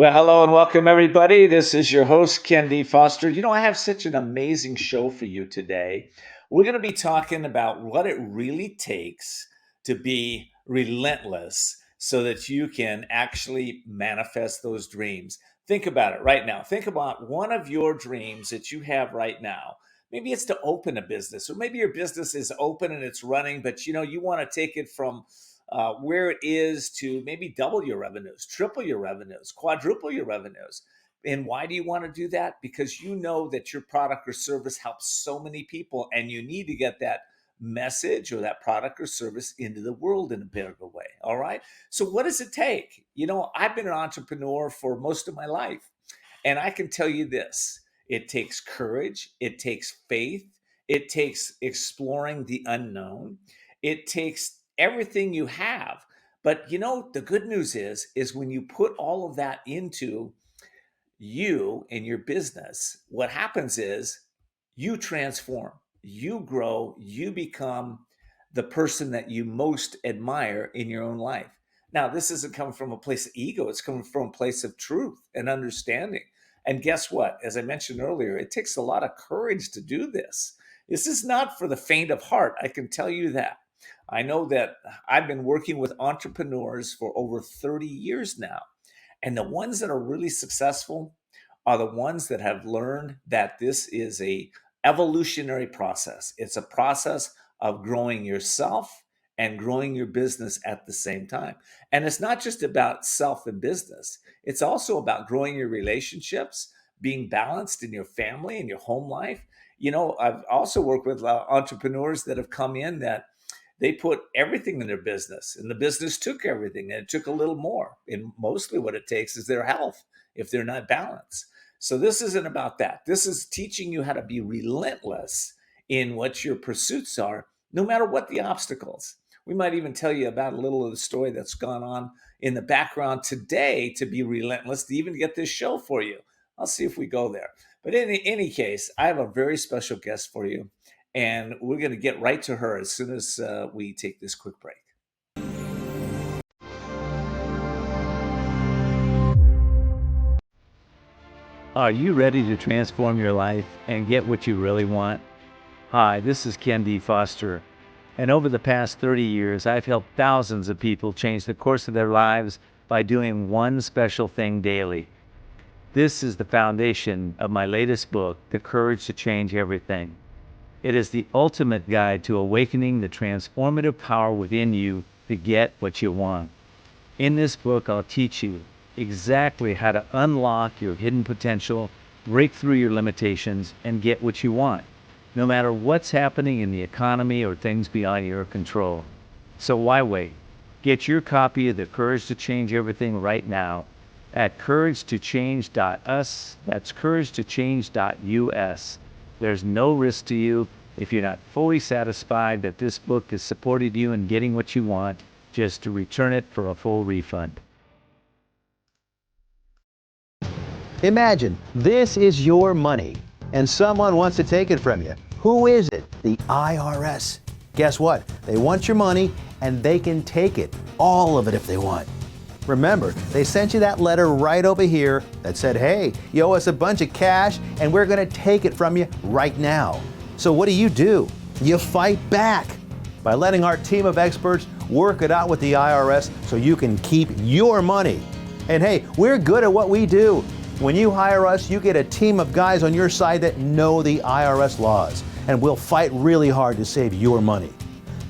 Well, hello and welcome, everybody. This is your host, Foster. I have such an amazing show for you today. We're going to be talking about what it really takes to be relentless so that you can actually manifest those dreams. Think about it right now. Think about one of your dreams that you have right now. Maybe it's to open a business, or maybe your business is open and it's running, but you want to take it from where it is to maybe double your revenues, triple your revenues, quadruple your revenues. And why do you want to do that? Because you know that your product or service helps so many people, and you need to get that message or that product or service into the world in a bigger way. All right. So, what does it take? I've been an entrepreneur for most of my life, and I can tell you this: it takes courage, it takes faith, it takes exploring the unknown, it takes everything you have. But the good news is when you put all of that into you and your business, what happens is you transform, you grow, you become the person that you most admire in your own life. Now, this isn't coming from a place of ego, it's coming from a place of truth and understanding. And guess what? As I mentioned earlier, it takes a lot of courage to do this. This is not for the faint of heart, I can tell you that. I know that I've been working with entrepreneurs for over 30 years now. And the ones that are really successful are the ones that have learned that this is a evolutionary process. It's a process of growing yourself and growing your business at the same time. And it's not just about self and business. It's also about growing your relationships, being balanced in your family and your home life. I've also worked with entrepreneurs that have come in that they put everything in their business, and the business took everything, and it took a little more. And mostly what it takes is their health if they're not balanced. So this isn't about that. This is teaching you how to be relentless in what your pursuits are, no matter what the obstacles. We might even tell you about a little of the story that's gone on in the background today to be relentless, to even get this show for you. I'll see if we go there. But in any case, I have a very special guest for you. And we're going to get right to her as soon as we take this quick break. Are you ready to transform your life and get what you really want? Hi, this is Foster. And over the past 30 years, I've helped thousands of people change the course of their lives by doing one special thing daily. This is the foundation of my latest book, The Courage to Change Everything. It is the ultimate guide to awakening the transformative power within you to get what you want. In this book, I'll teach you exactly how to unlock your hidden potential, break through your limitations, and get what you want, no matter what's happening in the economy or things beyond your control. So why wait? Get your copy of The Courage to Change Everything right now at couragetochange.us. That's couragetochange.us. There's no risk to you. If you're not fully satisfied that this book has supported you in getting what you want, just to return it for a full refund. Imagine this is your money and someone wants to take it from you. Who is it? The IRS. Guess what? They want your money and they can take it, all of it if they want. Remember, they sent you that letter right over here that said, hey, you owe us a bunch of cash and we're going to take it from you right now. So what do? You fight back by letting our team of experts work it out with the IRS so you can keep your money. And hey, we're good at what we do. When you hire us, you get a team of guys on your side that know the IRS laws, and we'll fight really hard to save your money.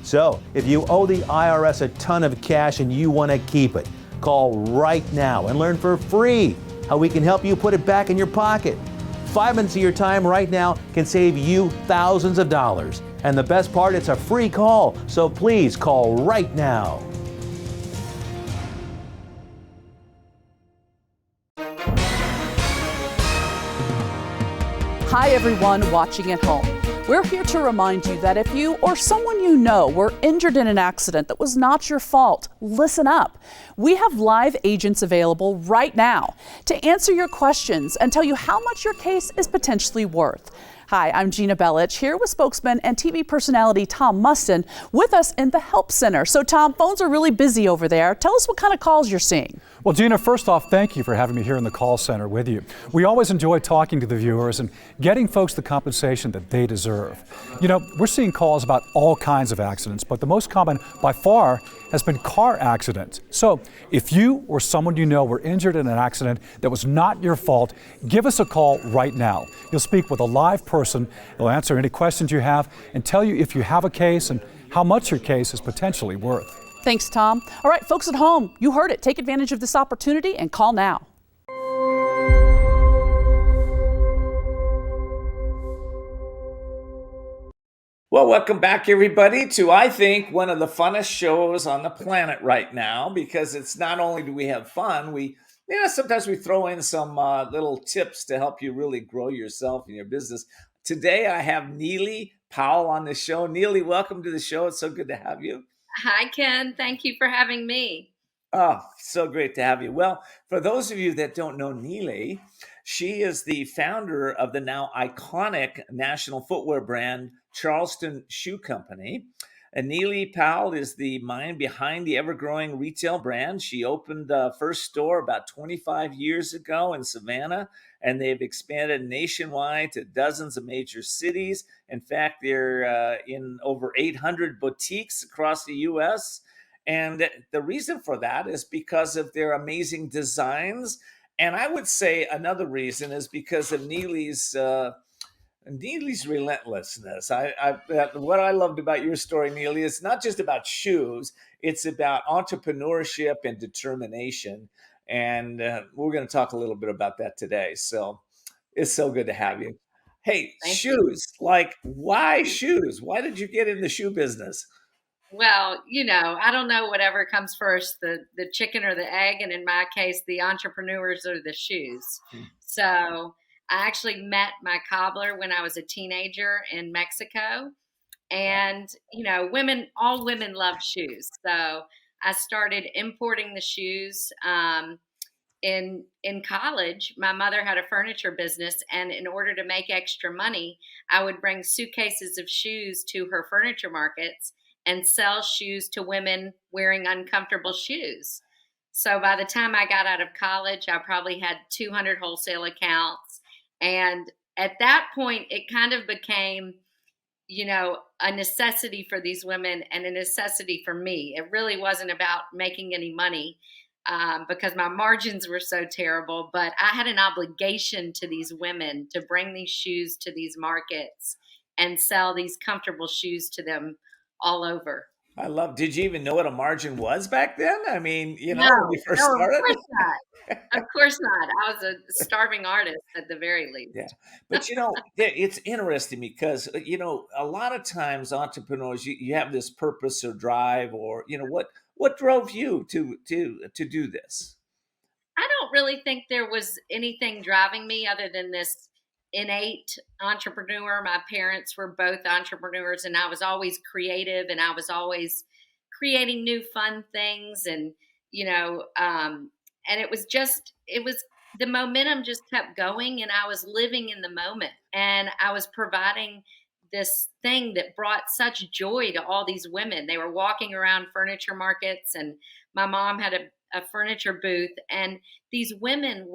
So if you owe the IRS a ton of cash and you want to keep it, call right now and learn for free how we can help you put it back in your pocket. 5 minutes of your time right now can save you thousands of dollars. And the best part, it's a free call, so please call right now. Hi everyone watching at home. We're here to remind you that if you or someone you know were injured in an accident that was not your fault, listen up. We have live agents available right now to answer your questions and tell you how much your case is potentially worth. Hi, I'm Gina Bellich, here with spokesman and TV personality Tom Mustin with us in the Help Center. So Tom, phones are really busy over there. Tell us what kind of calls you're seeing. Well, Gina, first off, thank you for having me here in the call center with you. We always enjoy talking to the viewers and getting folks the compensation that they deserve. You know, we're seeing calls about all kinds of accidents, but the most common by far has been car accidents. So if you or someone you know were injured in an accident that was not your fault, give us a call right now. You'll speak with a live person. They'll answer any questions you have and tell you if you have a case and how much your case is potentially worth. Thanks, Tom. All right, folks at home, you heard it. Take advantage of this opportunity and call now. Well, welcome back, everybody, to I think one of the funnest shows on the planet right now, because it's not only do we have fun, sometimes we throw in some little tips to help you really grow yourself and your business. Today, I have Neely Powell on the show. Neely, welcome to the show. It's so good to have you. Hi, Ken. Thank you for having me. Oh, so great to have you. Well, for those of you that don't know Neely, she is the founder of the now iconic national footwear brand, Charleston Shoe Company. And Neely Powell is the mind behind the ever-growing retail brand. She opened the first store about 25 years ago in Savannah, and they've expanded nationwide to dozens of major cities. In fact, they're in over 800 boutiques across the U.S., and the reason for that is because of their amazing designs. And I would say another reason is because of Neely's relentlessness. What I loved about your story, Neely, is not just about shoes; it's about entrepreneurship and determination. And we're going to talk a little bit about that today. So it's so good to have you. Hey, Thank you. shoes! Like, why shoes? Why did you get in the shoe business? Well, I don't know whatever comes first, the chicken or the egg, and in my case, the entrepreneurs or the shoes. Hmm. So I actually met my cobbler when I was a teenager in Mexico, and all women love shoes. So I started importing the shoes. In college, my mother had a furniture business, and in order to make extra money, I would bring suitcases of shoes to her furniture markets and sell shoes to women wearing uncomfortable shoes. So by the time I got out of college, I probably had 200 wholesale accounts. And at that point, it kind of became, a necessity for these women and a necessity for me. It really wasn't about making any money, because my margins were so terrible, but I had an obligation to these women to bring these shoes to these markets and sell these comfortable shoes to them all over. Did you even know what a margin was back then? I mean, No, when you first no, of started? course not. Of course not. I was a starving artist at the very least. Yeah. But it's interesting because, a lot of times entrepreneurs, you have this purpose or drive, or, what drove you to do this? I don't really think there was anything driving me other than this innate entrepreneur. My parents were both entrepreneurs, and I was always creative, and I was always creating new fun things. And, and it was the momentum just kept going, and I was living in the moment, and I was providing this thing that brought such joy to all these women. They were walking around furniture markets, and my mom had a furniture booth, and these women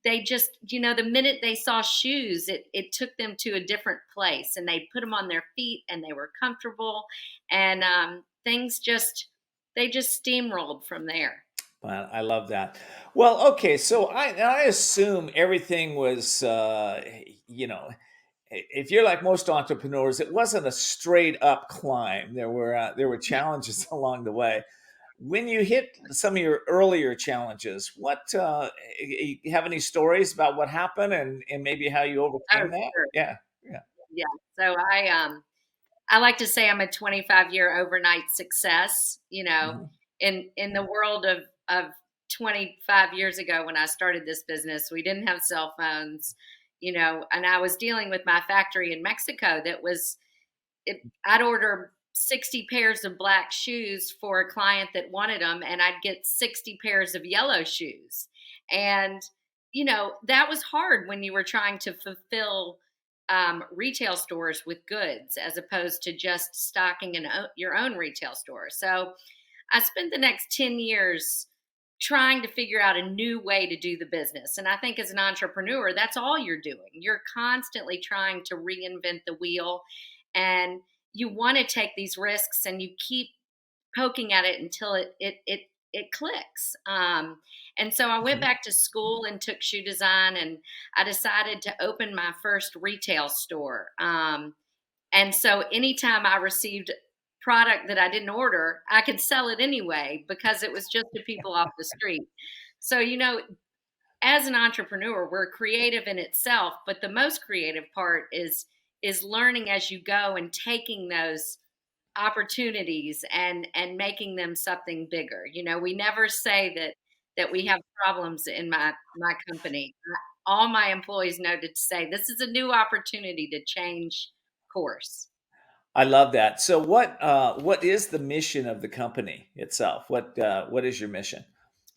they just, the minute they saw shoes, it took them to a different place, and they put them on their feet, and they were comfortable, and they just steamrolled from there. Well, I love that. Well, okay, so I assume everything was, if you're like most entrepreneurs, it wasn't a straight up climb. There were challenges along the way. When you hit some of your earlier challenges, you have any stories about what happened and maybe how you Oh, overcame that? sure. Yeah, yeah. Yeah. So I like to say I'm a 25-year overnight success. Mhm. In the world of 25 years ago when I started this business, we didn't have cell phones, and I was dealing with my factory in Mexico I'd order 60 pairs of black shoes for a client that wanted them, and I'd get 60 pairs of yellow shoes. And, that was hard when you were trying to fulfill retail stores with goods as opposed to just stocking your own retail store. So I spent the next 10 years trying to figure out a new way to do the business. And I think as an entrepreneur, that's all you're doing. You're constantly trying to reinvent the wheel, and you want to take these risks, and you keep poking at it until it clicks. And so I went Mhm. back to school and took shoe design, and I decided to open my first retail store. And so anytime I received product that I didn't order, I could sell it anyway because it was just to people off the street. So, as an entrepreneur, we're creative in itself, but the most creative part is learning as you go and taking those opportunities and making them something bigger. We never say that we have problems in my company. All my employees know to say this is a new opportunity to change course. I love that. So what is the mission of the company itself? What is your mission?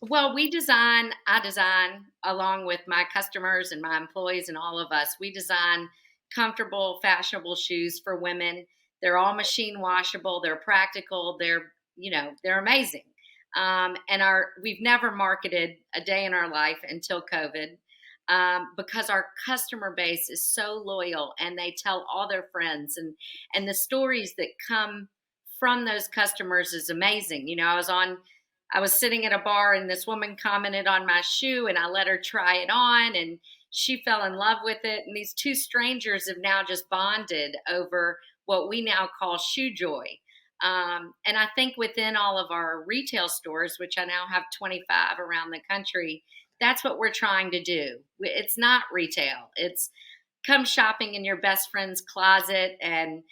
Well, I design along with my customers and my employees and all of us. We design comfortable, fashionable shoes for women. They're all machine washable, they're practical, they're amazing. And we've never marketed a day in our life until COVID, because our customer base is so loyal and they tell all their friends, and the stories that come from those customers is amazing. I was sitting at a bar and this woman commented on my shoe and I let her try it on and she fell in love with it. And these two strangers have now just bonded over what we now call shoe joy. And I think within all of our retail stores, which I now have 25 around the country, that's what we're trying to do. It's not retail. It's come shopping in your best friend's closet and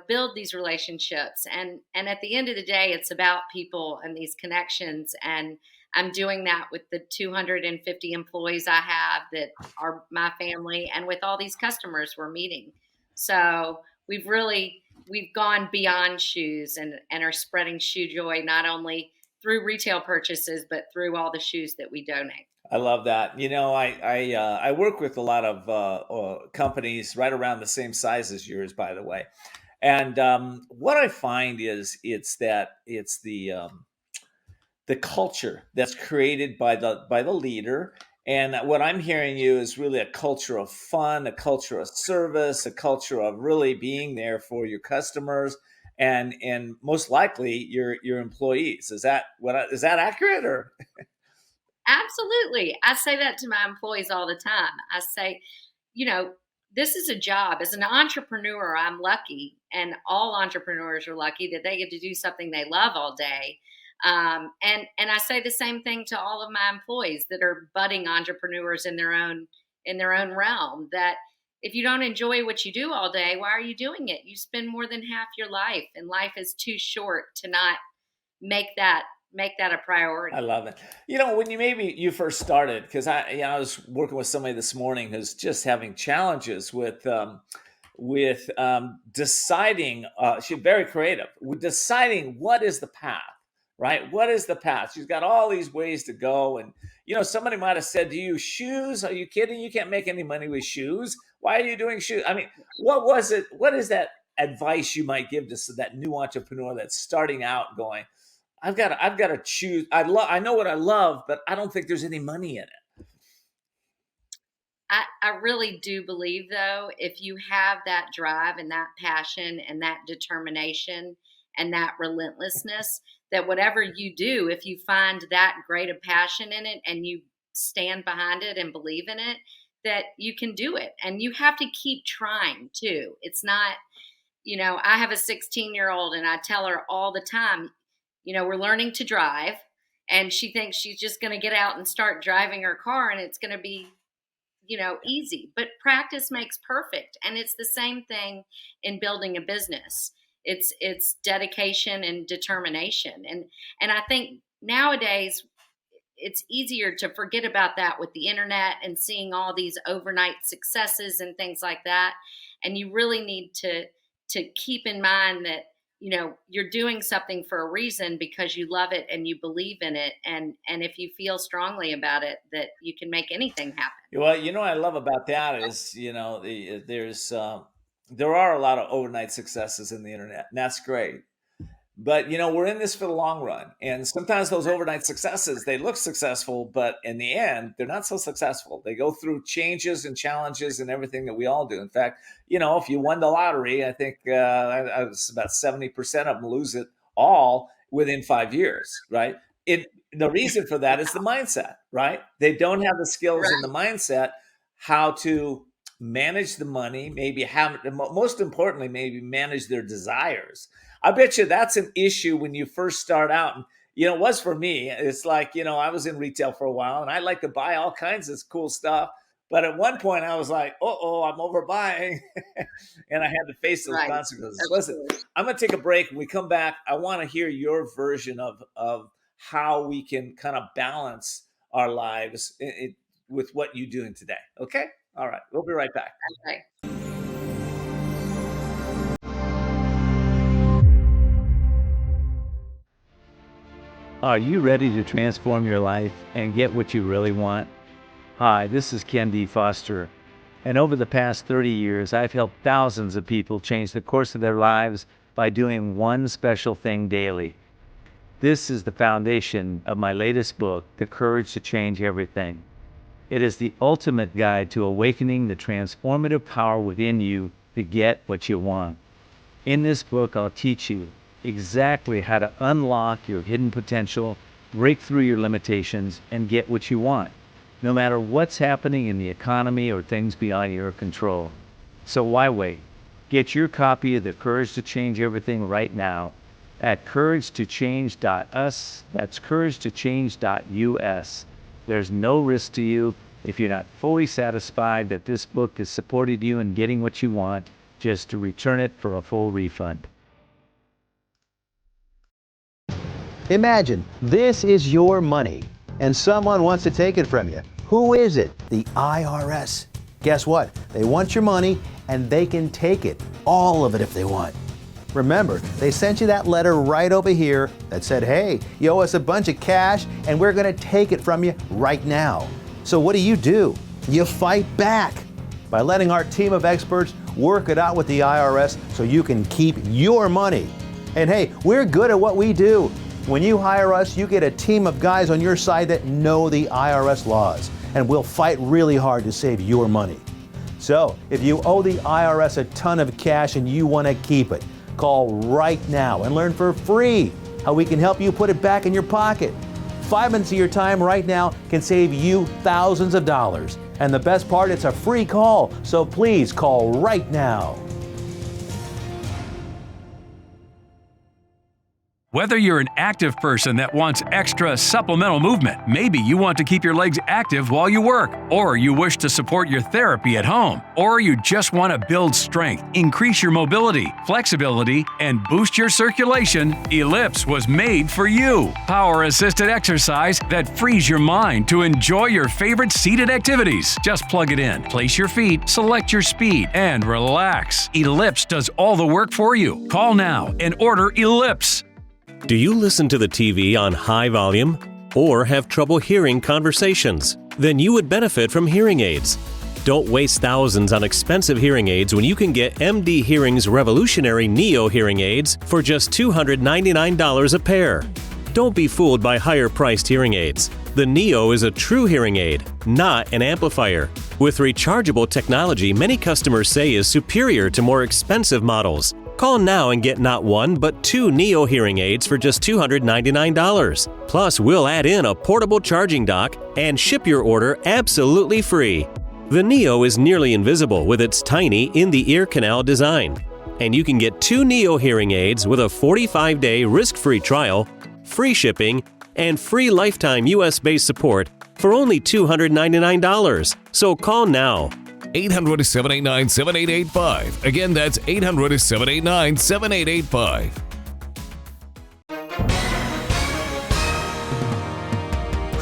build these relationships, and at the end of the day it's about people and these connections, and I'm doing that with the 250 employees I have that are my family, and with all these customers we're meeting. So we've gone beyond shoes and are spreading shoe joy not only through retail purchases but through all the shoes that we donate. I love that. I work with a lot of companies right around the same size as yours, by the way. And what I find is it's the culture that's created by the leader. And what I'm hearing you is really a culture of fun, a culture of service, a culture of really being there for your customers and most likely your employees. Is that accurate or? Absolutely. I say that to my employees all the time. I say, you know, this is a job. As an entrepreneur, I'm lucky, and all entrepreneurs are lucky that they get to do something they love all day. And I say the same thing to all of my employees that are budding entrepreneurs in their own realm. That if you don't enjoy what you do all day, why are you doing it? You spend more than half your life, and life is too short to not make that make that a I priority. love it. When you first started, because I was working with somebody this morning who's just having challenges with deciding. She's very creative with deciding what is the path, right? What is the path? She's got all these ways to go, and somebody might have said to you, "Shoes? Are you kidding? You can't make any money with shoes. Why are you doing shoes?" I mean, what was it? What is that advice you might give to that new entrepreneur that's starting out, going? I've got to choose. I know what I love, but I don't think there's any money in it. I really do believe, though, if you have that drive and that passion and that determination and that relentlessness, that whatever you do, if you find that great a passion in it and you stand behind it and believe in it, that you can do it. And you have to keep trying too. It's not, I have a 16-year-old and I tell her all the time, we're learning to drive, and she thinks she's just going to get out and start driving her car and it's going to be easy, but practice makes perfect. And it's the same thing in building a business. It's dedication and determination. And I think nowadays it's easier to forget about that with the internet and seeing all these overnight successes and things like that. And you really need to keep in mind that you're doing something for a reason because you love it and you believe in it, and if you feel strongly about it, that you can make anything happen. Well, what I love about that is, there are a lot of overnight successes in the internet, and that's great. But, we're in this for the long run. And sometimes those overnight successes, they look successful, but in the end, they're not so successful. They go through changes and challenges and everything that we all do. In fact, if you won the lottery, I think I was about 70% of them lose it all within 5 years, right? The reason for that is the mindset, right? They don't have the skills and the mindset how to manage the money, most importantly, maybe manage their desires. I bet you that's an issue when you first start out. And, it was for me. It's like, I was in retail for a while and I like to buy all kinds of cool stuff. But at one point I was like, I'm overbuying. And I had to face those consequences. Listen, I'm going to take a break. When we come back, I want to hear your version of how we can kind of balance our lives with what you're doing today. Okay? All right. We'll be right back. Okay. Are you ready to transform your life and get what you really want? Hi, this is Kendfoster, and over the past 30 years, I've helped thousands of people change the course of their lives by doing one special thing daily. This is the foundation of my latest book, The Courage to Change Everything. It is the ultimate guide to awakening the transformative power within you to get what you want. In this book, I'll teach you exactly how to unlock your hidden potential, break through your limitations, and get what you want, no matter what's happening in the economy or things beyond your control. So why wait? Get your copy of The Courage to Change Everything right now at couragetochange.us. That's couragetochange.us. There's no risk to you. If you're not fully satisfied that this book has supported you in getting what you want, just to return it for a full refund. Imagine this is your money and someone wants to take it from you. Who is it? The IRS. Guess what? They want your money and they can take it, all of it if they want. Remember, they sent you that letter right over here that said, hey, you owe us a bunch of cash and we're going to take it from you right now. So what do? You fight back by letting our team of experts work it out with the IRS so you can keep your money. And hey, we're good at what we do. When you hire us, you get a team of guys on your side that know the IRS laws, and we'll fight really hard to save your money. So, if you owe the IRS a ton of cash and you want to keep it, call right now and learn for free how we can help you put it back in your pocket. 5 minutes of your time right now can save you thousands of dollars. And the best part, it's a free call, so please call right now. Whether you're an active person that wants extra supplemental movement, maybe you want to keep your legs active while you work, or you wish to support your therapy at home, or you just want to build strength, increase your mobility, flexibility, and boost your circulation, Ellipse was made for you. Power-assisted exercise that frees your mind to enjoy your favorite seated activities. Just plug it in, place your feet, select your speed, and relax. Ellipse does all the work for you. Call now and order Ellipse. Do you listen to the TV on high volume or have trouble hearing conversations? Then you would benefit from hearing aids. Don't waste thousands on expensive hearing aids when you can get MD Hearing's revolutionary Neo hearing aids for just $299 a pair. Don't be fooled by higher-priced hearing aids. The Neo is a true hearing aid, not an amplifier. With rechargeable technology many customers say is superior to more expensive models. Call now and get not one, but 2 Neo hearing aids for just $299. Plus, we'll add in a portable charging dock and ship your order absolutely free. The Neo is nearly invisible with its tiny in-the-ear canal design. And you can get 2 Neo hearing aids with a 45-day risk-free trial, free shipping, and free lifetime US-based support for only $299. So call now. 800-789-7885. Again, that's 800-789-7885.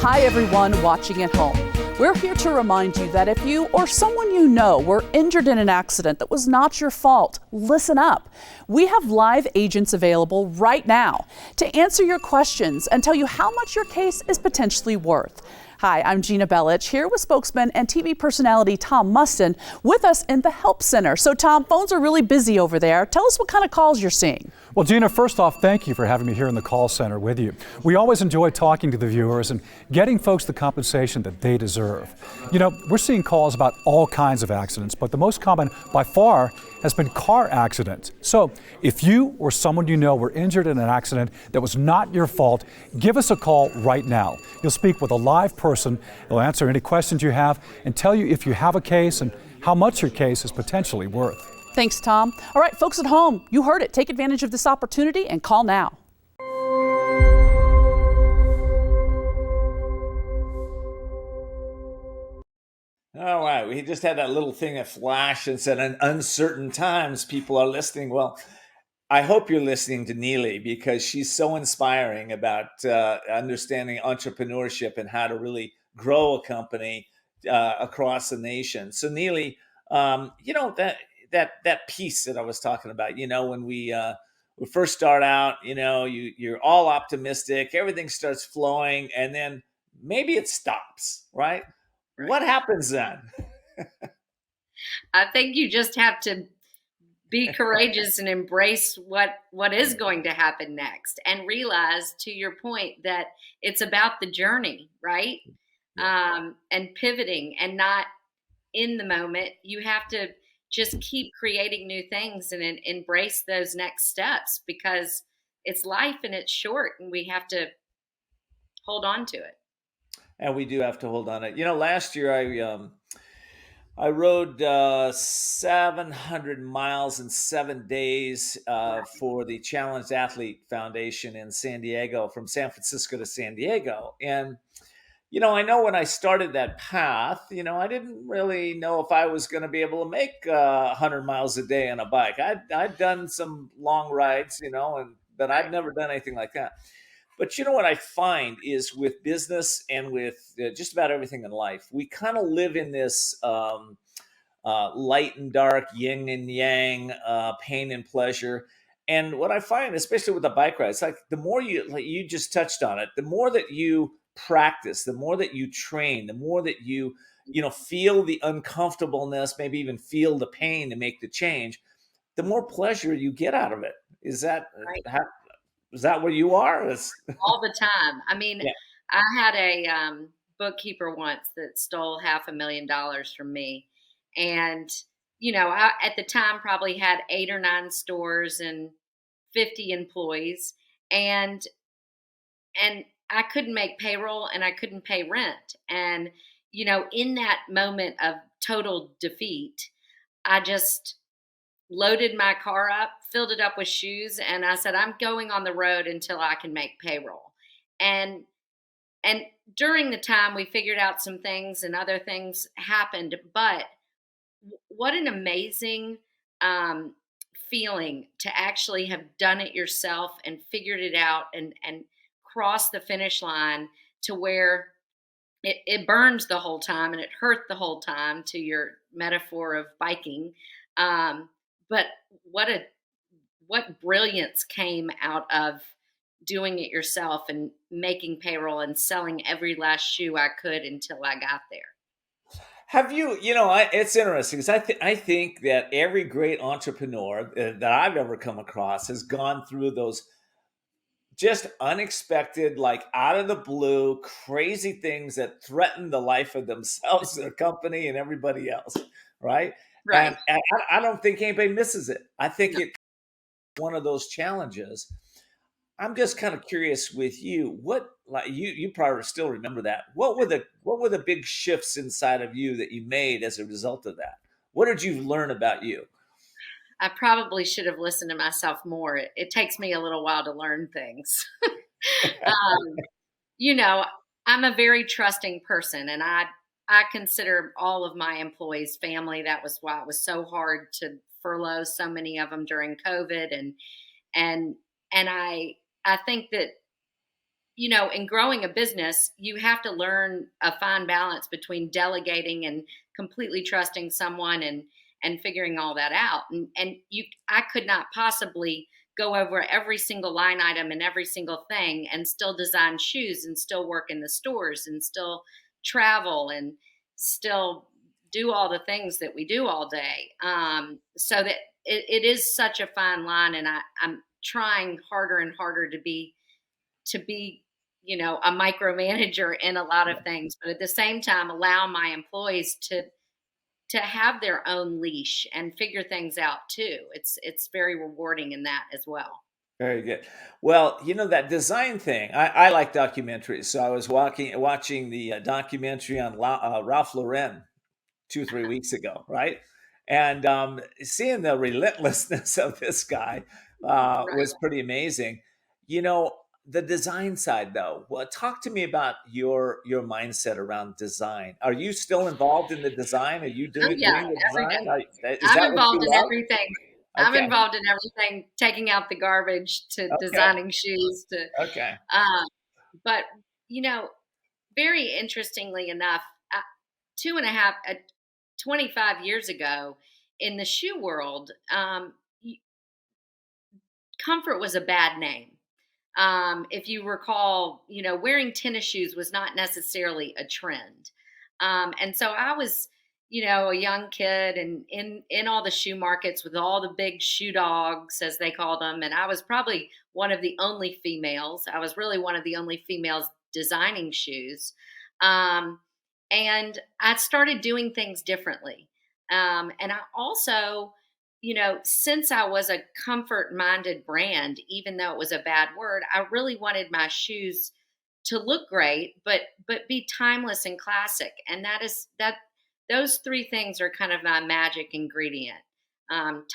Hi, everyone watching at home. We're here to remind you that if you or someone you know were injured in an accident that was not your fault, listen up. We have live agents available right now to answer your questions and tell you how much your case is potentially worth. Hi, I'm Gina Bellich, here with spokesman and TV personality Tom Mustin with us in the Help Center. So Tom, phones are really busy over there. Tell us what kind of calls you're seeing. Well, Gina, first off, thank you for having me here in the call center with you. We always enjoy talking to the viewers and getting folks the compensation that they deserve. You know, we're seeing calls about all kinds of accidents, but the most common by far has been car accidents. So if you or someone you know were injured in an accident that was not your fault, give us a call right now. You'll speak with a live person. They'll answer any questions you have and tell you if you have a case and how much your case is potentially worth. Thanks, Tom. All right, folks at home, you heard it. Take advantage of this opportunity and call now. All right, we just had that little thing that flashed and said, in uncertain times, people are listening. Well, I hope you're listening to Neely because she's so inspiring about understanding entrepreneurship and how to really grow a company across the nation. So Neely, you know, that piece that I was talking about, you know, when we first start out, you know, you're all optimistic, everything starts flowing, and then maybe it stops, right? What happens then? I think you just have to be courageous and embrace what is going to happen next, and realize, to your point, that it's about the journey, right? And pivoting and not in the moment. You have to just keep creating new things and embrace those next steps, because it's life and it's short, and we have to hold on to it. And we do have to hold on it. You know, last year I rode 700 miles in 7 days for the Challenged Athlete Foundation in Santiago, from San Francisco to San Diego. And, you know when I started that path, you know, I didn't really know if I was going to be able to make 100 miles a day on a bike. I'd done some long rides, you know, but I'd never done anything like that. But you know what I find is, with business and with just about everything in life, we kind of live in this light and dark, yin and yang, pain and pleasure. And what I find, especially with the bike ride, it's like the more you just touched on it, the more that you practice, the more that you train, the more that you feel the uncomfortableness, maybe even feel the pain to make the change, the more pleasure you get out of it. Is that Right. Is that where you are? All the time. I mean, Yeah. I had a bookkeeper once that stole $500,000 from me. And, you know, I, at the time, probably had 8 or 9 stores and 50 employees. And I couldn't make payroll and I couldn't pay rent. And, you know, in that moment of total defeat, I just loaded my car up, filled it up with shoes, and I said, I'm going on the road until I can make payroll. And during the time, we figured out some things and other things happened. But what an amazing feeling to actually have done it yourself and figured it out and crossed the finish line, to where it burned the whole time and it hurt the whole time, to your metaphor of biking. But what brilliance came out of doing it yourself and making payroll and selling every last shoe I could until I got there. Have you, it's interesting because I think that every great entrepreneur that I've ever come across has gone through those just unexpected, like out of the blue, crazy things that threaten the life of themselves, their company, and everybody else, right? Right. And I don't think anybody misses it. I think it's one of those challenges. I'm just kind of curious with you. What, like you probably still remember that. What were the big shifts inside of you that you made as a result of that? What did you learn about you? I probably should have listened to myself more. It takes me a little while to learn things. You know, I'm a very trusting person, and I consider all of my employees family. That was why it was so hard to furlough so many of them during COVID. And I think that, you know, in growing a business, you have to learn a fine balance between delegating and completely trusting someone and figuring all that out. I could not possibly go over every single line item and every single thing and still design shoes and still work in the stores and still travel and still do all the things that we do all day. So that it is such a fine line, and I'm trying harder and harder to be, a micromanager in a lot of things, but at the same time allow my employees to have their own leash and figure things out too. It's very rewarding in that as well. Very good. Well, that design thing, I like documentaries. So I was watching the documentary on Ralph Lauren 2 3 weeks ago, right? And seeing the relentlessness of this guy Right. was pretty amazing. You know, the design side, though. Well, talk to me about your mindset around design. Are you still involved in the design? Are you Oh yeah, doing the every day. design? Is I'm that what you involved in love? everything. I'm Okay, involved in everything, taking out the garbage to okay, designing shoes to, okay. um, but you know, very interestingly enough, two and a half, 25 years ago in the shoe world, comfort was a bad name. If you recall, wearing tennis shoes was not necessarily a trend. And so I was, a young kid and in all the shoe markets with all the big shoe dogs, as they call them. And I was probably one of the only females. I was really one of the only females designing shoes. Um, and I started doing things differently. And I also, since I was a comfort minded brand, even though it was a bad word, I really wanted my shoes to look great, but be timeless and classic. And those three things are kind of my magic ingredient.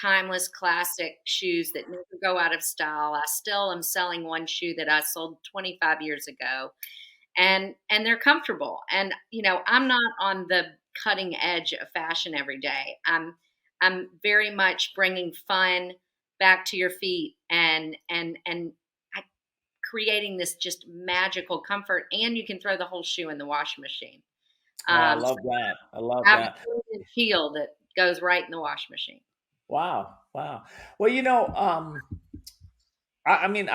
Timeless, classic shoes that never go out of style. I still am selling one shoe that I sold 25 years ago, and they're comfortable. And I'm not on the cutting edge of fashion every day. I'm very much bringing fun back to your feet and creating this just magical comfort. And you can throw the whole shoe in the washing machine. Oh, I So love that. I love I have that. a built-in heel that goes right in the washing machine. Wow, wow. Well, I mean,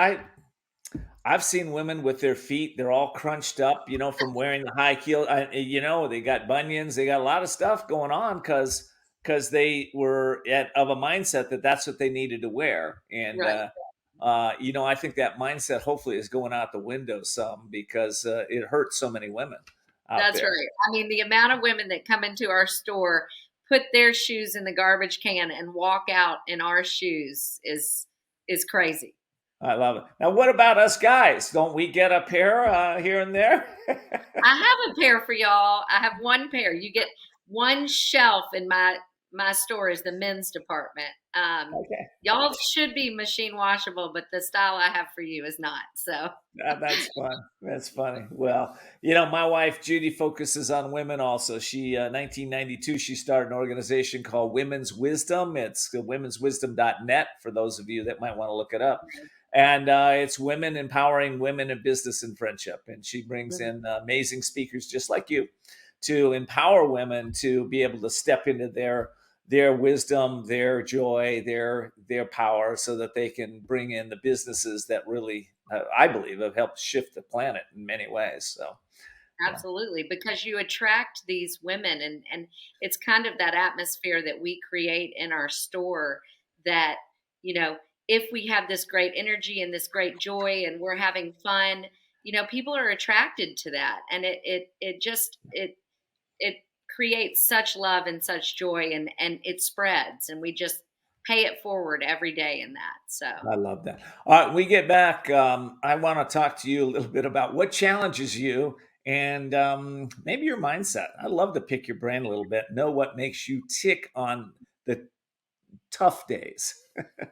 I've seen women with their feet, they're all crunched up, from wearing the high heel. They got bunions, they got a lot of stuff going on because they were of a mindset that that's what they needed to wear. And, Right. I think that mindset hopefully is going out the window some because it hurts so many women out That's there. right. I mean, the amount of women that come into our store, put their shoes in the garbage can and walk out in our shoes is crazy. I love it. Now, what about us guys? Don't we get a pair here and there? I have a pair for y'all. I have one pair. You get one shelf in my store is the men's department. Okay. Y'all should be machine washable, but the style I have for you is not. So That's fun. That's funny. Well, my wife Judy focuses on women also. She 1992 she started an organization called Women's Wisdom. It's womenswisdom.net for those of you that might want to look it up. And it's women empowering women in business and friendship. And she brings in amazing speakers just like you to empower women to be able to step into their wisdom, their joy, their power, so that they can bring in the businesses that really, I believe, have helped shift the planet in many ways. So, yeah, absolutely, because you attract these women, and it's kind of that atmosphere that we create in our store that, you know, if we have this great energy and this great joy and we're having fun, people are attracted to that. And it creates such love and such joy, and it spreads, and we just pay it forward every day in that. So I love that. All right, when we get back, I want to talk to you a little bit about what challenges you and maybe your mindset. I'd love to pick your brain a little bit, know what makes you tick on the tough days.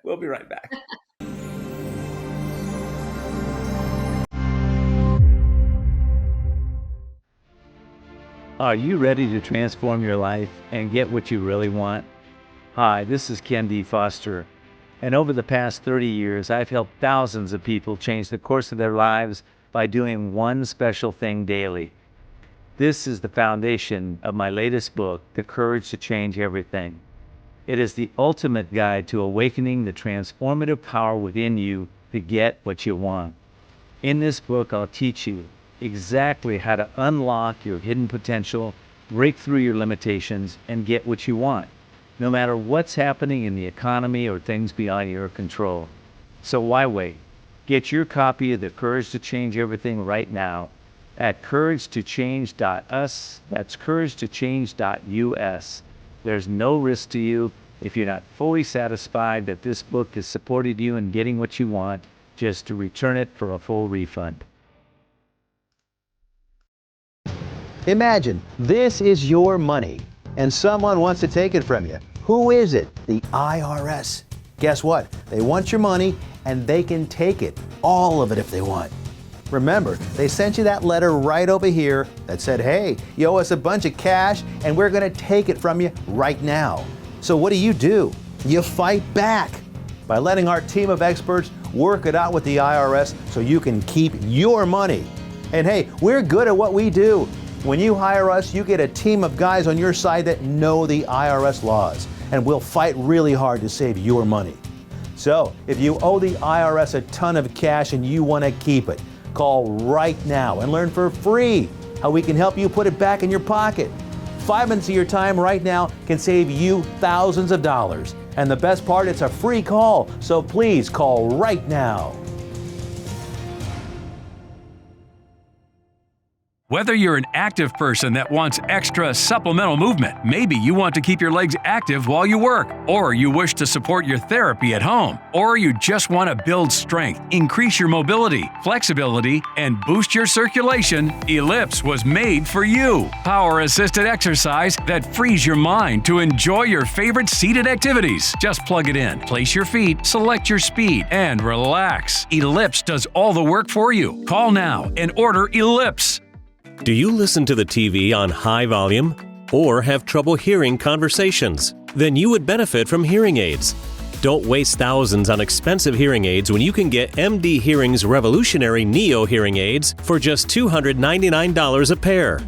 We'll be right back. Are you ready to transform your life and get what you really want? Hi, this is kendfoster, and over the past 30 years, I've helped thousands of people change the course of their lives by doing one special thing daily. This is the foundation of my latest book, The Courage to Change Everything. It is the ultimate guide to awakening the transformative power within you to get what you want. In this book, I'll teach you exactly how to unlock your hidden potential, break through your limitations, and get what you want, no matter what's happening in the economy or things beyond your control. So why wait? Get your copy of The Courage to Change Everything right now at couragetochange.us. That's couragetochange.us. There's no risk to you. If you're not fully satisfied that this book has supported you in getting what you want, just to return it for a full refund. Imagine this is your money and someone wants to take it from you. Who is it? The IRS. Guess what? They want your money and they can take it, all of it if they want. Remember, they sent you that letter right over here that said, hey, you owe us a bunch of cash and we're going to take it from you right now. So what do? You fight back by letting our team of experts work it out with the IRS so you can keep your money. And hey, we're good at what we do. When you hire us, you get a team of guys on your side that know the IRS laws, and we'll fight really hard to save your money. So, if you owe the IRS a ton of cash and you want to keep it, call right now and learn for free how we can help you put it back in your pocket. 5 minutes of your time right now can save you thousands of dollars. And the best part, it's a free call, so please call right now. Whether you're an active person that wants extra supplemental movement, maybe you want to keep your legs active while you work, or you wish to support your therapy at home, or you just want to build strength, increase your mobility, flexibility, and boost your circulation, Ellipse was made for you. Power-assisted exercise that frees your mind to enjoy your favorite seated activities. Just plug it in, place your feet, select your speed, and relax. Ellipse does all the work for you. Call now and order Ellipse. Do you listen to the TV on high volume or have trouble hearing conversations? Then you would benefit from hearing aids. Don't waste thousands on expensive hearing aids when you can get MD Hearing's revolutionary Neo hearing aids for just $299 a pair.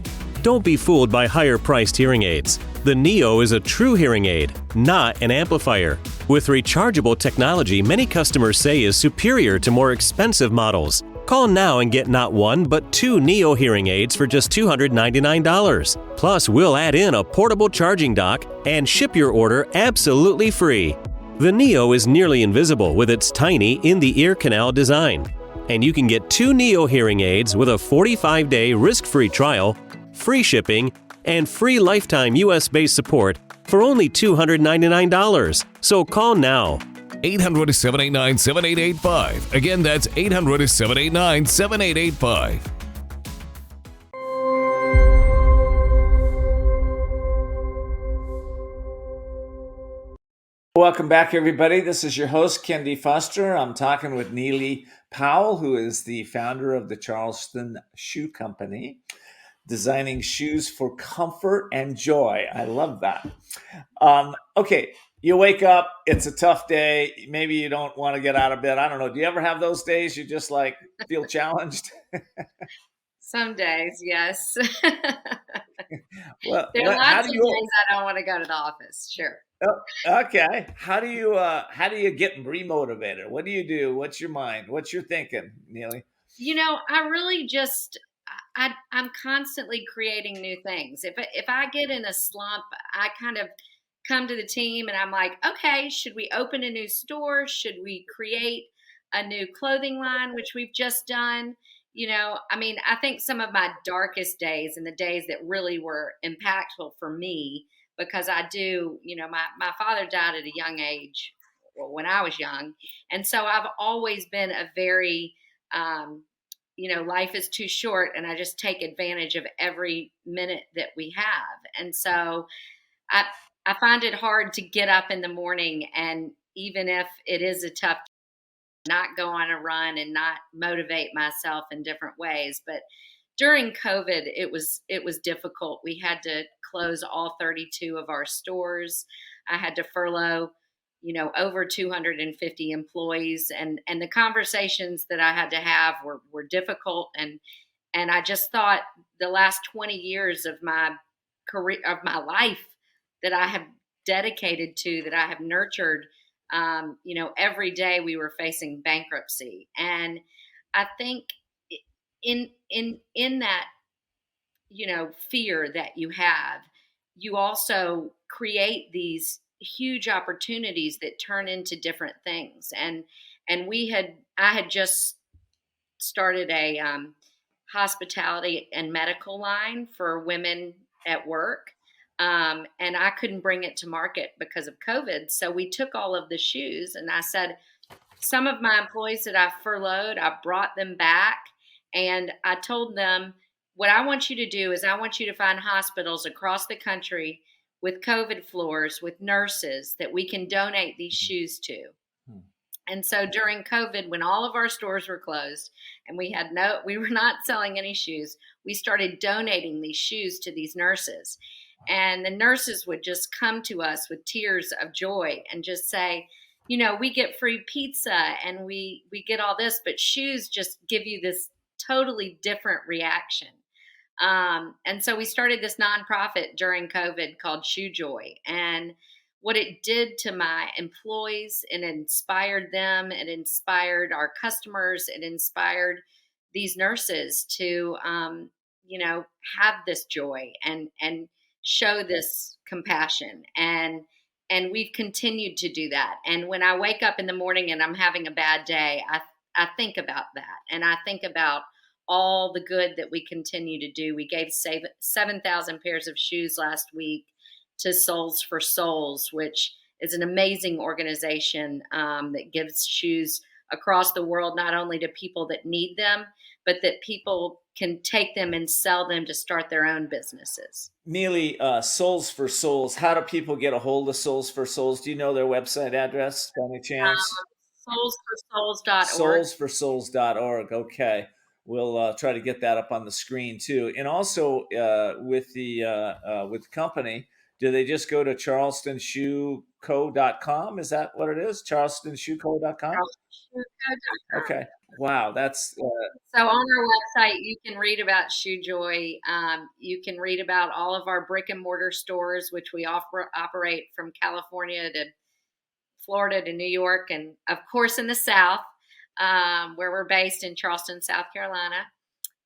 Don't be fooled by higher-priced hearing aids. The Neo is a true hearing aid, not an amplifier. With rechargeable technology many customers say is superior to more expensive models. Call now and get not one, but 2 Neo hearing aids for just $299. Plus, we'll add in a portable charging dock and ship your order absolutely free. The Neo is nearly invisible with its tiny in-the-ear canal design. And you can get 2 Neo hearing aids with a 45-day risk-free trial, free shipping, and free lifetime US-based support for only $299. So call now. 800-789-7885. Again, that's 800-789-7885. Welcome back, everybody. This is your host, Kendi Foster. I'm talking with Neely Powell, who is the founder of the Charleston Shoe Company, designing shoes for comfort and joy. I love that. Okay, you wake up, it's a tough day. Maybe you don't want to get out of bed. I don't know. Do you ever have those days you just like feel challenged? Some days, yes. Well, There are how lots do of you? days I don't want to go to the office. Sure. Oh, okay. How do you get remotivated? What do you do? What's your mind? What's your thinking, Neely? I really just I'm constantly creating new things. If I get in a slump, I kind of come to the team and I'm like, okay, should we open a new store? Should we create a new clothing line, which we've just done? I think some of my darkest days and the days that really were impactful for me, because I do, my father died at a young age when I was young. And so I've always been a very, life is too short and I just take advantage of every minute that we have. And so I find it hard to get up in the morning, and even if it is a tough, not go on a run and not motivate myself in different ways. But during COVID, it was difficult. We had to close all 32 of our stores. I had to furlough, over 250 employees, and the conversations that I had to have were difficult. And I just thought the last 20 years of my career, of my life, that I have dedicated to, that I have nurtured, every day we were facing bankruptcy. And I think in that, fear that you have, you also create these huge opportunities that turn into different things. And I had just started a hospitality and medical line for women at work. And I couldn't bring it to market because of COVID. So we took all of the shoes, and I said, some of my employees that I furloughed, I brought them back, and I told them, what I want you to do is I want you to find hospitals across the country with COVID floors, with nurses that we can donate these shoes to. And so during COVID, when all of our stores were closed and we were not selling any shoes, we started donating these shoes to these nurses. And the nurses would just come to us with tears of joy and just say, we get free pizza and we get all this, but shoes just give you this totally different reaction. And so we started this nonprofit during COVID called Shoe Joy. And what it did to my employees, it inspired them, it inspired our customers, it inspired these nurses to, have this joy and show this compassion. And we've continued to do that. And when I wake up in the morning and I'm having a bad day, I think about that. And I think about all the good that we continue to do. We gave 7,000 pairs of shoes last week to Soles for Souls, which is an amazing organization that gives shoes across the world, not only to people that need them, but that people can take them and sell them to start their own businesses. Neely, Soles for Souls, how do people get a hold of Soles for Souls? Do you know their website address by any chance? Soulsforsouls.org. Soulsforsouls.org. Okay. We'll try to get that up on the screen too. And also with the company, do they just go to charlestonshoeco.com? Is that what it is? charlestonshoeco.com? Okay. Wow. That's So on our website, you can read about Shoe Joy. You can read about all of our brick and mortar stores, which we operate from California to Florida to New York, and of course in the South, where we're based in Charleston, South Carolina.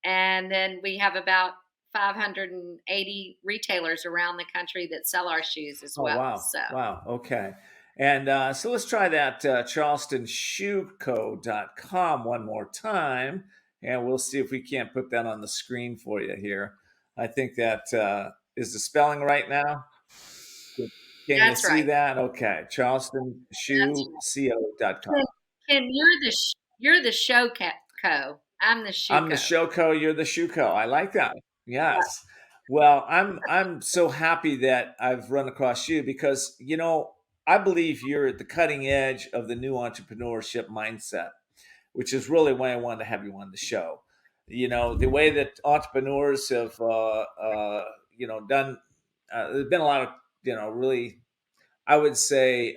And then we have about 580 retailers around the country that sell our shoes as well. Wow. So. Wow. Okay. And so let's try that charlestonshoeco.com one more time, and we'll see if we can't put that on the screen for you here. I think that is the spelling right now. Can That's you see right. that? Okay. charlestonshoeco.com. Kim, you're the show co. I'm the shoe. I'm the show co. You're the shoe co. I like that. Yes. Well, I'm so happy that I've run across you because I believe you're at the cutting edge of the new entrepreneurship mindset, which is really why I wanted to have you on the show. The way that entrepreneurs have done. There's been a lot of really, I would say,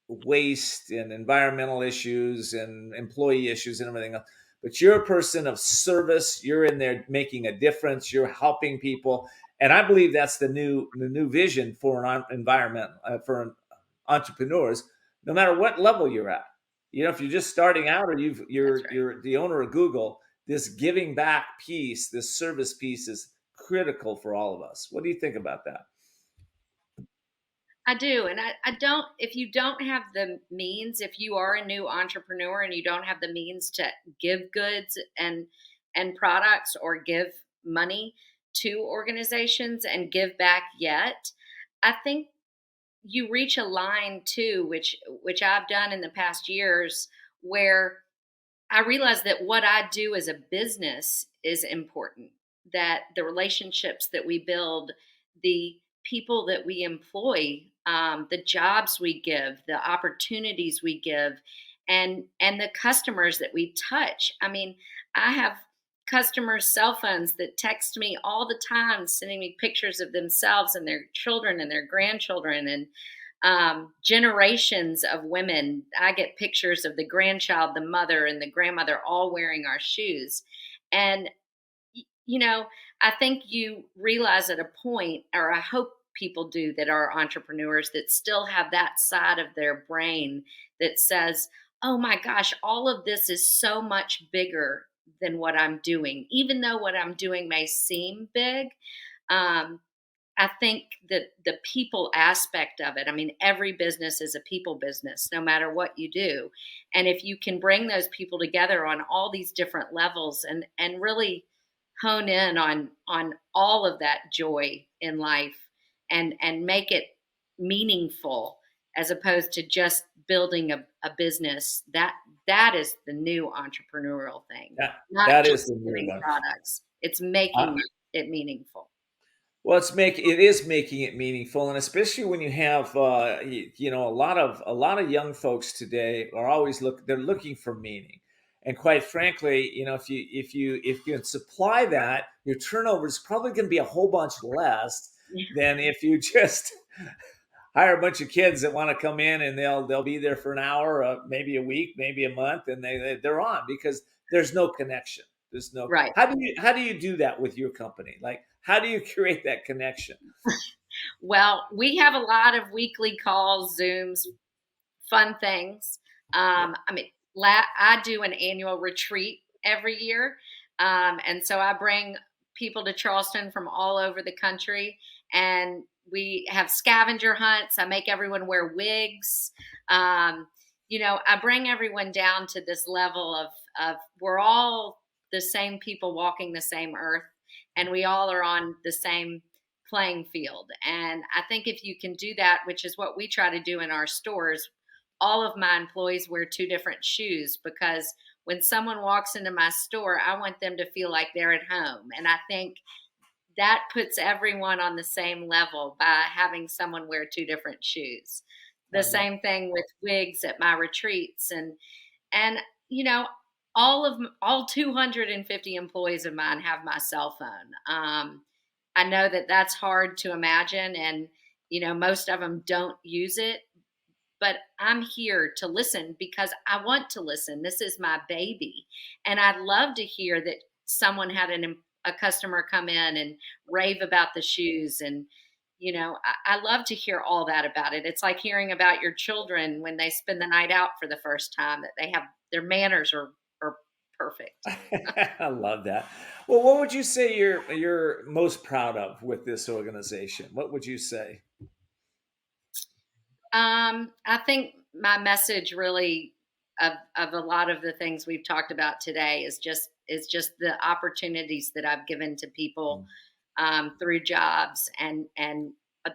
waste and environmental issues and employee issues and everything else. But you're a person of service. You're in there making a difference. You're helping people, and I believe that's the new vision for an environment for entrepreneurs, no matter what level you're at. If you're just starting out or you're the owner of Google, this giving back piece, this service piece, is critical for all of us. What do you think about that? I do. And I don't, if you don't have the means, if you are a new entrepreneur and you don't have the means to give goods and products or give money to organizations and give back yet, I think you reach a line too, which I've done in the past years, where I realize that what I do as a business is important, that the relationships that we build, the people that we employ, the jobs we give, the opportunities we give, and the customers that we touch. I mean, I have customers' cell phones that text me all the time, sending me pictures of themselves and their children and their grandchildren, and generations of women. I get pictures of the grandchild, the mother, and the grandmother all wearing our shoes. And I think you realize at a point, or I hope people do that are entrepreneurs, that still have that side of their brain that says, oh my gosh, all of this is so much bigger than what I'm doing, even though what I'm doing may seem big. Um, I think that the people aspect of it, I mean, every business is a people business, no matter what you do. And if you can bring those people together on all these different levels and really hone in on all of that joy in life and make it meaningful as opposed to just building a business, that is the new entrepreneurial thing. That, Not that is just the new selling one. products. It's Uh, making it meaningful. Well, it is making it meaningful, and especially when you have a lot of young folks today are always they're looking for meaning, and quite frankly, if you can supply that, your turnover is probably going to be a whole bunch less than if you just hire a bunch of kids that want to come in and they'll be there for an hour, maybe a week, maybe a month, and they're on because there's no connection. There's no. Right. How do you do that with your company? Like, how do you create that connection? Well, we have a lot of weekly calls, Zooms, fun things. I mean, I do an annual retreat every year. And so I bring people to Charleston from all over the country, and we have scavenger hunts. I make everyone wear wigs. I bring everyone down to this level of we're all the same people walking the same earth, and we all are on the same playing field. And I think if you can do that, which is what we try to do in our stores, all of my employees wear two different shoes because when someone walks into my store, I want them to feel like they're at home. And I think that puts everyone on the same level by having someone wear two different shoes. The same thing with wigs at my retreats, and you know all 250 employees of mine have my cell phone. I know that that's hard to imagine, and most of them don't use it, but I'm here to listen because I want to listen. This is my baby. And I'd love to hear that someone had a customer come in and rave about the shoes. And, I love to hear all that about it. It's like hearing about your children when they spend the night out for the first time, that they have their manners are perfect. I love that. Well, what would you say you're most proud of with this organization? What would you say? I think my message really of a lot of the things we've talked about today is just the opportunities that I've given to people through jobs and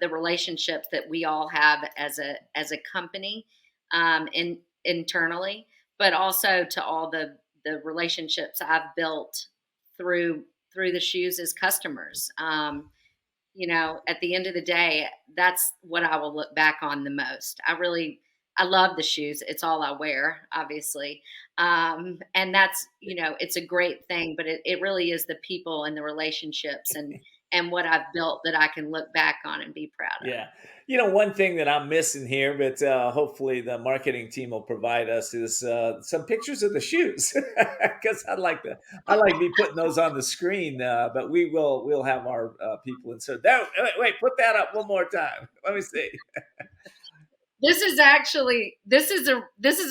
the relationships that we all have as a company internally, but also to all the relationships I've built through the shoes as customers. At the end of the day, that's what I will look back on the most. I love the shoes. It's all I wear, obviously. And that's, it's a great thing, but it really is the people and the relationships and what I've built that I can look back on and be proud of. Yeah. One thing that I'm missing here, but hopefully the marketing team will provide us is some pictures of the shoes because I'd like to be putting those on the screen. But we'll have our people insert. Wait, put that up one more time. Let me see. This is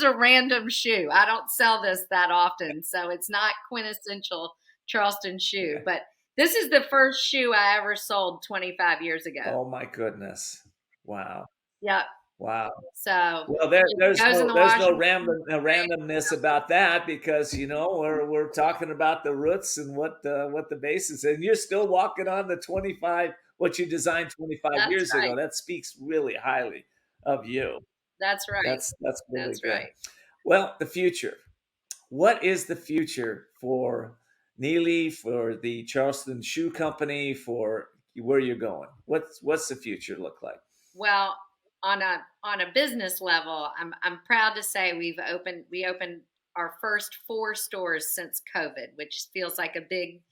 a random shoe. I don't sell this that often, so it's not quintessential Charleston shoe, but this is the first shoe I ever sold 25 years ago. Oh my goodness. Wow. Yep. Wow. So Well, there's no Washington. randomness about that because we're talking about the roots and what the base is, and you're still walking on the 25 what you designed 25 That's years right. ago. That speaks really highly of you. That's right. That's really That's good. right. Well, the future. What is the future for Neely, for the Charleston Shoe Company, for where you're going? What's the future look like? Well, on a business level, I'm proud to say we opened our first 4 stores since COVID, which feels like a big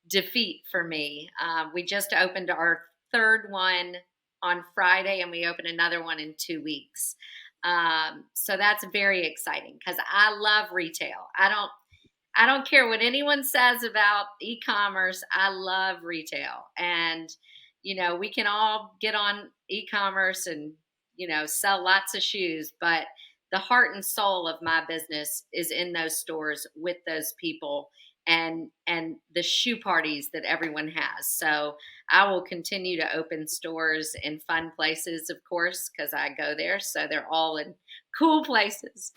defeat for me. We just opened our 3rd one on Friday, and we opened another one in 2 weeks. So that's very exciting because I love retail. I don't care what anyone says about e-commerce. I love retail, and we can all get on e-commerce and sell lots of shoes, but the heart and soul of my business is in those stores with those people and the shoe parties that everyone has. So I will continue to open stores in fun places, of course, because I go there. So they're all in cool places.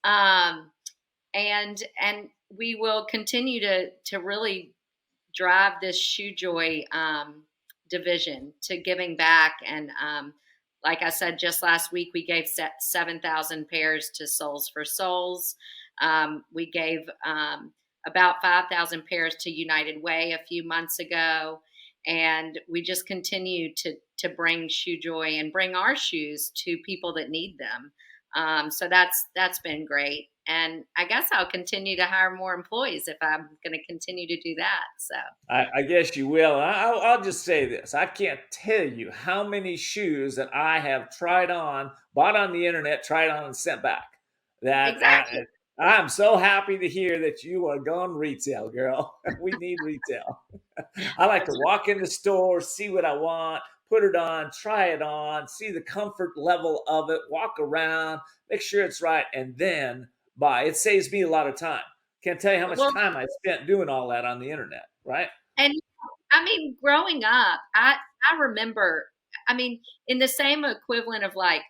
Um, and we will continue to really drive this shoe joy division to giving back. And like I said, just last week we gave 7,000 pairs to Souls for Souls. We gave about 5,000 pairs to United Way a few months ago, and we just continue to bring shoe joy and bring our shoes to people that need them. So that's been great. And I guess I'll continue to hire more employees if I'm going to continue to do that. So I guess you will. I'll just say this. I can't tell you how many shoes that I have tried on, bought on the internet, tried on, and sent back. That exactly. I'm so happy to hear that you are gone retail, girl. We need retail. I like to walk in the store, see what I want, put it on, try it on, see the comfort level of it, walk around, make sure it's right, and then buy. It saves me a lot of time. Can't tell you how much Well, time I spent doing all that on the internet, right? and I mean, growing up, I remember, I mean, in the same equivalent of like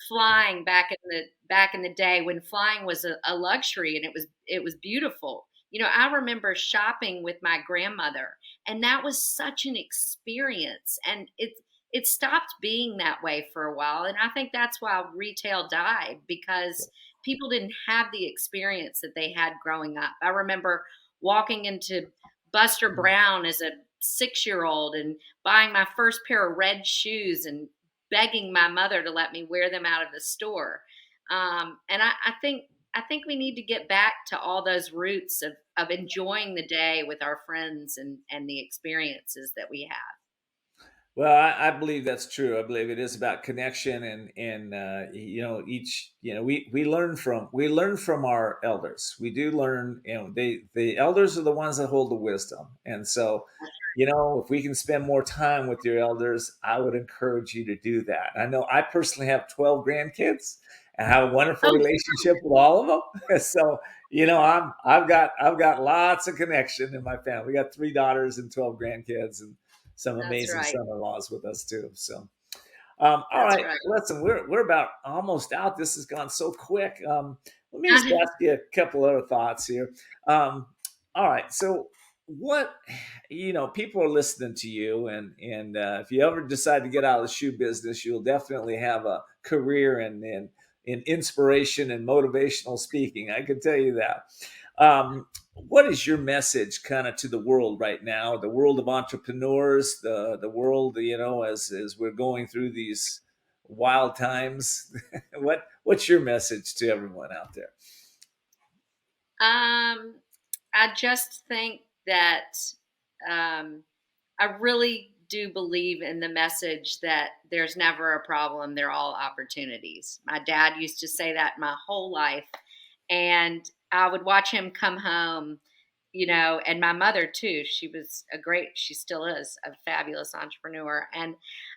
flying back in the day when flying was a luxury and it was beautiful. You know, I remember shopping with my grandmother, and that was such an experience. And it stopped being that way for a while, and I think that's why retail died, because people didn't have the experience that they had growing up. I remember walking into Buster Brown as a 6-year-old and buying my first pair of red shoes and begging my mother to let me wear them out of the store. And I think we need to get back to all those roots of enjoying the day with our friends and the experiences that we have. Well, I believe that's true. I believe it is about connection, and each we learn from our elders. We do learn. The elders are the ones that hold the wisdom, and so if we can spend more time with your elders, I would encourage you to do that. I know I personally have 12 grandkids and have a wonderful Oh, relationship with all of them. So I've got lots of connection in my family. We got 3 daughters and 12 grandkids, and some that's amazing right. son-in-laws with us too. So, all That's right, right. listen, we're about almost out. This has gone so quick. Let me just ask you a couple other thoughts here. All right, so what people are listening to you, and if you ever decide to get out of the shoe business, you'll definitely have a career in inspiration and motivational speaking. I can tell you that. What is your message kind of to the world right now, the world of entrepreneurs, the world, as we're going through these wild times? What's your message to everyone out there? I just think that I really do believe in the message that there's never a problem, they're all opportunities. My dad used to say that my whole life, and I would watch him come home, and my mother too. She still is a fabulous entrepreneur. And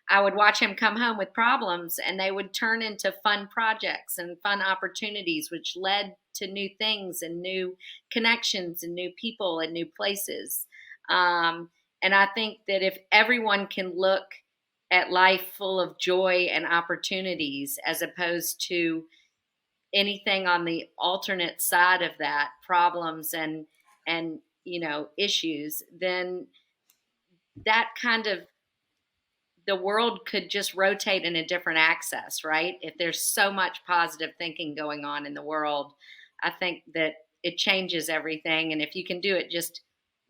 I would watch him come home with problems, and they would turn into fun projects and fun opportunities, which led to new things and new connections and new people and new places. And I think that if everyone can look at life full of joy and opportunities as opposed to anything on the alternate side of that, problems and issues, then that kind of the world could just rotate in a different axis, right? If there's so much positive thinking going on in the world, I think that it changes everything. And if you can do it just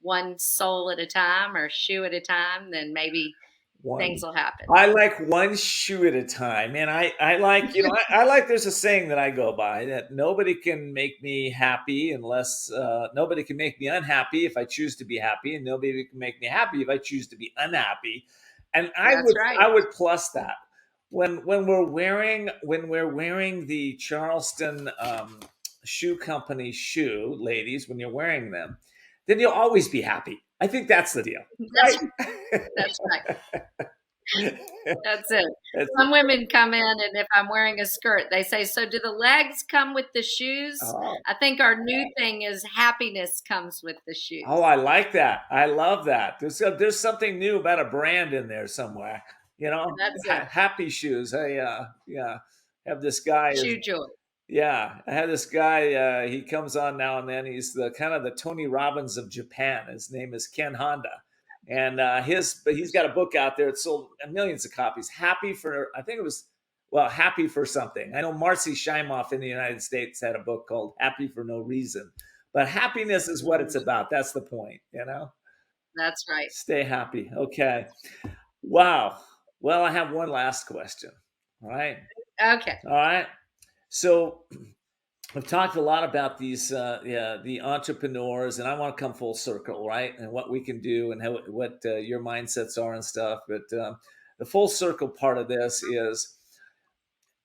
one soul at a time or shoe at a time, then maybe One. things will happen. I like one shoe at a time. And I like, I like, there's a saying that I go by that nobody can make me happy unless, nobody can make me unhappy if I choose to be happy. And nobody can make me happy if I choose to be unhappy. And That's right. I would plus that when we're wearing the Charleston Shoe Company shoe, ladies, when you're wearing them, then you'll always be happy. I think that's the deal. That's Right? that's right. That's it. That's, Some women come in, and if I'm wearing a skirt, they say, "So do the legs come with the shoes?" oh, I think our new thing is happiness comes with the oh, shoes. I like that. I love that. There's something new about a brand in there somewhere. That's it. Happy Shoes. Yeah, have this guy. Shoe joy. Yeah, I had this guy. He comes on now and then. He's the kind of the Tony Robbins of Japan. His name is Ken Honda, and he's got a book out there. It sold millions of copies. Happy for I think it was Happy for something. I know Marcy Shimoff in the United States had a book called Happy for No Reason, but happiness is what it's about. That's the point. That's right. Stay happy. Okay. Wow. Well, I have one last question. All right. Okay. All right. So we've talked a lot about the entrepreneurs, and I want to come full circle, right? And what we can do, and what your mindsets are and stuff. But the full circle part of this is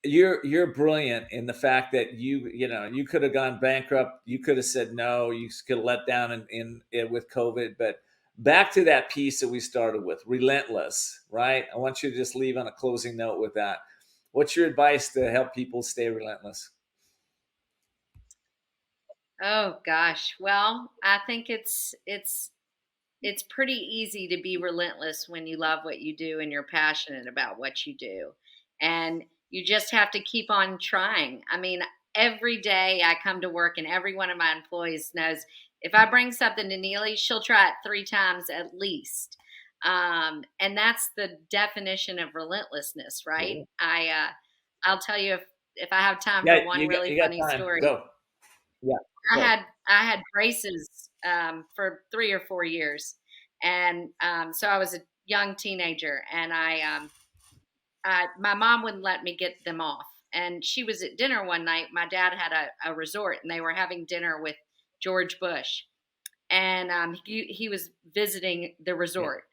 you're brilliant in the fact that you could have gone bankrupt, you could have said no, you could have let down in with COVID, but back to that piece that we started with, relentless, right? I want you to just leave on a closing note with that. What's your advice to help people stay relentless? Oh gosh. Well, I think it's pretty easy to be relentless when you love what you do and you're passionate about what you do. And you just have to keep on trying. I mean, every day I come to work and every one of my employees knows if I bring something to Neely, she'll try it 3 times at least. And that's the definition of relentlessness, right? Cool. I'll tell you if I have time Yeah, for one you really got funny time. story. Go. Yeah. I Go. had braces for 3 or 4 years, and so I was a young teenager, and my mom wouldn't let me get them off. And she was at dinner one night. My dad had a resort, and they were having dinner with George Bush, and he was visiting the resort,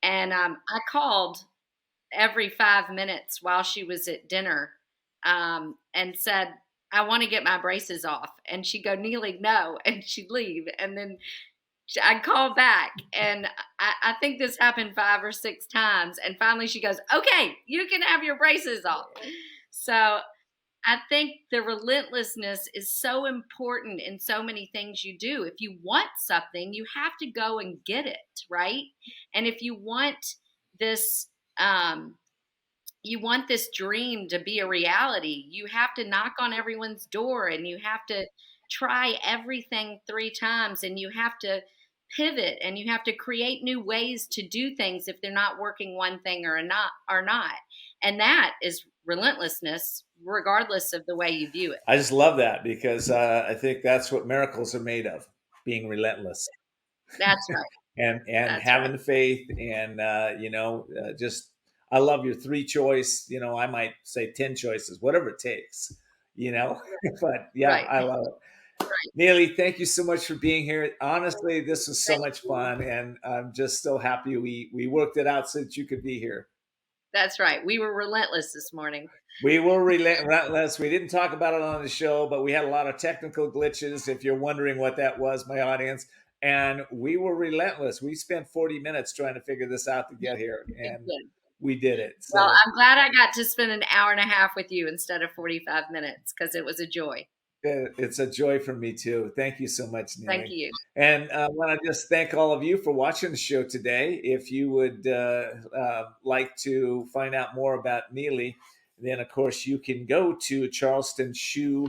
and I called every 5 minutes while she was at dinner, and said, I want to get my braces off. And she'd go, Neely, no. And she'd leave. And then I'd call back. And I think this happened 5 or 6 times. And finally she goes, okay, you can have your braces off. So I think the relentlessness is so important in so many things you do. If you want something, you have to go and get it, right? And if you want this, dream to be a reality, you have to knock on everyone's door, and you have to try everything 3 times, and you have to pivot, and you have to create new ways to do things if they're not working one thing or not. And that is relentlessness, regardless of the way you view it. I just love that because I think that's what miracles are made of, being relentless. That's right. and That's having right. the faith, and just I love your 3 choice. I might say 10 choices, whatever it takes. But yeah, Right. I love it. Neely, thank you so much for being here. Honestly, this was so Thank much you. fun, and I'm just so happy we worked it out so that you could be here. That's right. We were relentless this morning. We were relentless. We didn't talk about it on the show, but we had a lot of technical glitches. If you're wondering what that was, my audience, and we were relentless. We spent 40 minutes trying to figure this out to get here, and we did it. So, well, I'm glad I got to spend an hour and a half with you instead of 45 minutes because it was a joy. It's a joy for me too. Thank you so much, Neely. Thank you. And I want to just thank all of you for watching the show today. If you would like to find out more about Neely, then of course you can go to Charleston Shoe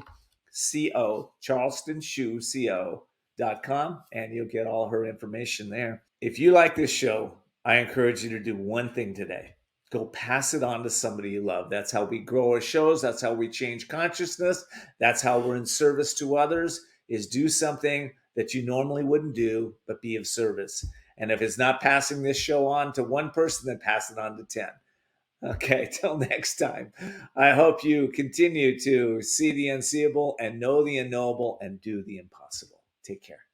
Co, charlestonshoeco.com, and you'll get all her information there. If you like this show, I encourage you to do one thing today. Go pass it on to somebody you love. That's how we grow our shows. That's how we change consciousness. That's how we're in service to others, is do something that you normally wouldn't do, but be of service. And if it's not passing this show on to one person, then pass it on to 10. Okay, till next time. I hope you continue to see the unseeable and know the unknowable and do the impossible. Take care.